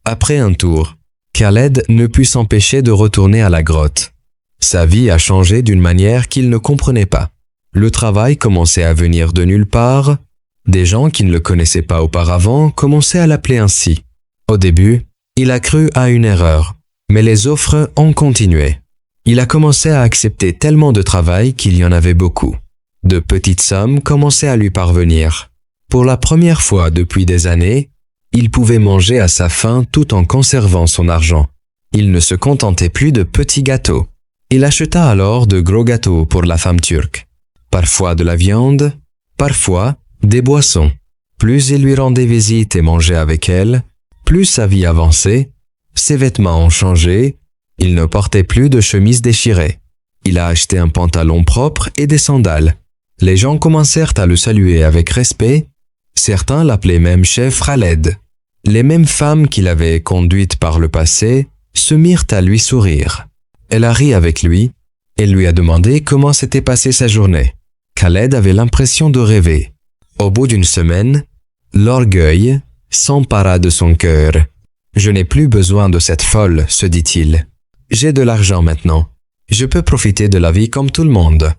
Après un tour, Khaled ne put s'empêcher de retourner à la grotte. Sa vie a changé d'une manière qu'il ne comprenait pas. Le travail commençait à venir de nulle part. Des gens qui ne le connaissaient pas auparavant commençaient à l'appeler ainsi. Au début, il a cru à une erreur, mais les offres ont continué. Il a commencé à accepter tellement de travail qu'il y en avait beaucoup. De petites sommes commençaient à lui parvenir. Pour la première fois depuis des années, il pouvait manger à sa faim tout en conservant son argent. Il ne se contentait plus de petits gâteaux. Il acheta alors de gros gâteaux pour la femme turque. Parfois de la viande, parfois des boissons. Plus il lui rendait visite et mangeait avec elle, plus sa vie avançait, ses vêtements ont changé, il ne portait plus de chemise déchirée. Il a acheté un pantalon propre et des sandales. Les gens commencèrent à le saluer avec respect. Certains l'appelaient même chef Khaled. Les mêmes femmes qu'il avait conduites par le passé se mirent à lui sourire. Elle a ri avec lui et lui a demandé comment s'était passée sa journée. Khaled avait l'impression de rêver. Au bout d'une semaine, l'orgueil s'empara de son cœur. « Je n'ai plus besoin de cette folle, se dit-il. J'ai de l'argent maintenant. Je peux profiter de la vie comme tout le monde. »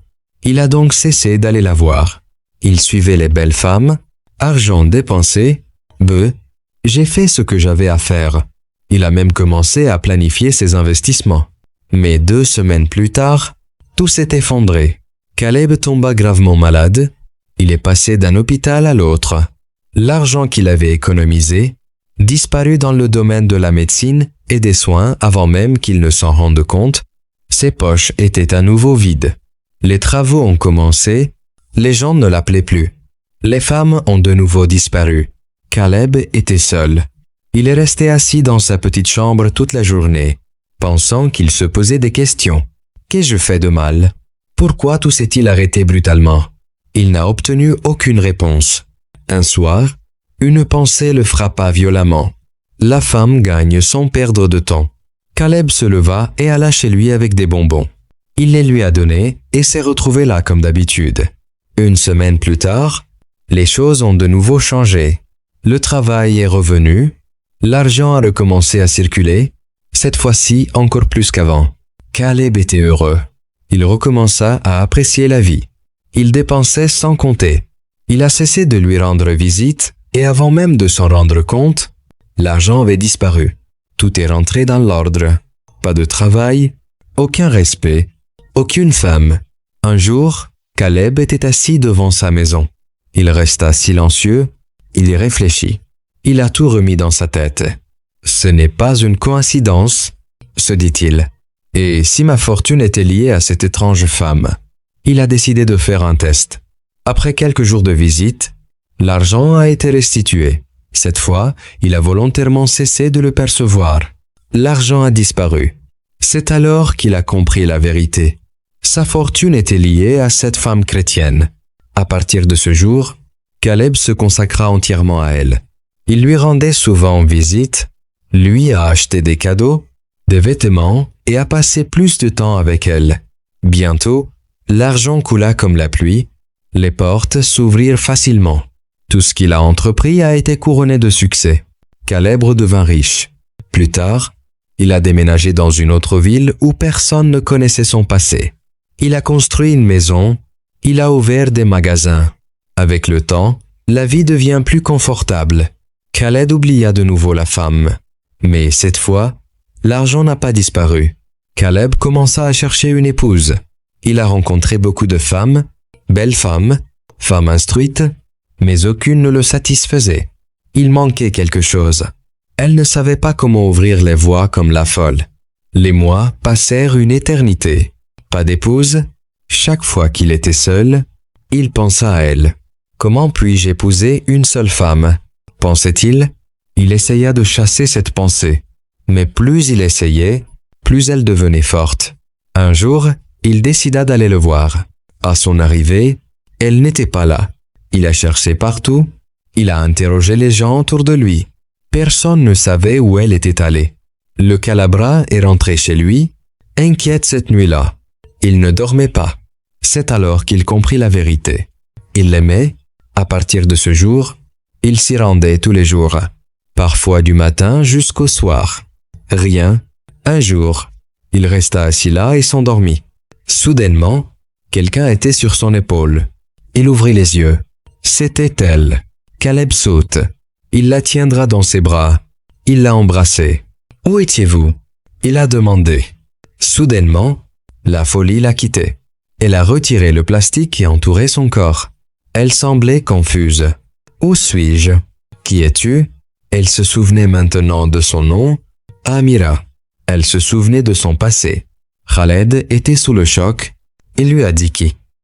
Il a donc cessé d'aller la voir. Il suivait les belles femmes. Argent dépensé, j'ai fait ce que j'avais à faire. Il a même commencé à planifier ses investissements. Mais 2 semaines plus tard, tout s'est effondré. Caleb tomba gravement malade. Il est passé d'un hôpital à l'autre. L'argent qu'il avait économisé disparut dans le domaine de la médecine et des soins avant même qu'il ne s'en rende compte. Ses poches étaient à nouveau vides. Les travaux ont commencé. Les gens ne l'appelaient plus. Les femmes ont de nouveau disparu. Caleb était seul. Il est resté assis dans sa petite chambre toute la journée, pensant qu'il se posait des questions. Qu'ai-je fait de mal? Pourquoi tout s'est-il arrêté brutalement? Il n'a obtenu aucune réponse. Un soir, une pensée le frappa violemment. La femme gagne sans perdre de temps. Caleb se leva et alla chez lui avec des bonbons. Il les lui a donnés et s'est retrouvé là comme d'habitude. 1 semaine plus tard, les choses ont de nouveau changé. Le travail est revenu, l'argent a recommencé à circuler, cette fois-ci encore plus qu'avant. Caleb était heureux. Il recommença à apprécier la vie. Il dépensait sans compter. Il a cessé de lui rendre visite et avant même de s'en rendre compte, l'argent avait disparu. Tout est rentré dans l'ordre. Pas de travail, aucun respect, aucune femme. Un jour, Caleb était assis devant sa maison. Il resta silencieux, il y réfléchit. Il a tout remis dans sa tête. « Ce n'est pas une coïncidence, » se dit-il. « Et si ma fortune était liée à cette étrange femme ?» Il a décidé de faire un test. Après quelques jours de visite, l'argent a été restitué. Cette fois, il a volontairement cessé de le percevoir. L'argent a disparu. C'est alors qu'il a compris la vérité. Sa fortune était liée à cette femme chrétienne. À partir de ce jour, Caleb se consacra entièrement à elle. Il lui rendait souvent visite, lui a acheté des cadeaux, des vêtements et a passé plus de temps avec elle. Bientôt, l'argent coula comme la pluie, les portes s'ouvrirent facilement. Tout ce qu'il a entrepris a été couronné de succès. Caleb redevint riche. Plus tard, il a déménagé dans une autre ville où personne ne connaissait son passé. Il a construit une maison, il a ouvert des magasins. Avec le temps, la vie devient plus confortable. Khaled oublia de nouveau la femme. Mais cette fois, l'argent n'a pas disparu. Caleb commença à chercher une épouse. Il a rencontré beaucoup de femmes, belles femmes, femmes instruites, mais aucune ne le satisfaisait. Il manquait quelque chose. Elle ne savait pas comment ouvrir les voies comme la folle. Les mois passèrent une éternité. Pas d'épouse. Chaque fois qu'il était seul, il pensa à elle. Comment puis-je épouser une seule femme? Pensait-il. Il essaya de chasser cette pensée. Mais plus il essayait, plus elle devenait forte. Un jour, il décida d'aller le voir. À son arrivée, elle n'était pas là. Il a cherché partout. Il a interrogé les gens autour de lui. Personne ne savait où elle était allée. Le Calabra est rentré chez lui, inquiète cette nuit-là. Il ne dormait pas. C'est alors qu'il comprit la vérité. Il l'aimait. À partir de ce jour, il s'y rendait tous les jours. parfois du matin jusqu'au soir. Rien. Un jour, il resta assis là et s'endormit. Soudainement, quelqu'un était sur son épaule. Il ouvrit les yeux. C'était elle. Caleb saute. Il la tiendra dans ses bras. Il l'a embrassée. « Où étiez-vous » il a demandé. Soudainement, la folie l'a quitté. Elle a retiré le plastique qui entourait son corps. Elle semblait confuse. « Où suis-je » ? « Qui es-tu » ? Elle se souvenait maintenant de son nom, Amira. Elle se souvenait de son passé. Khaled était sous le choc. Il lui a dit qui.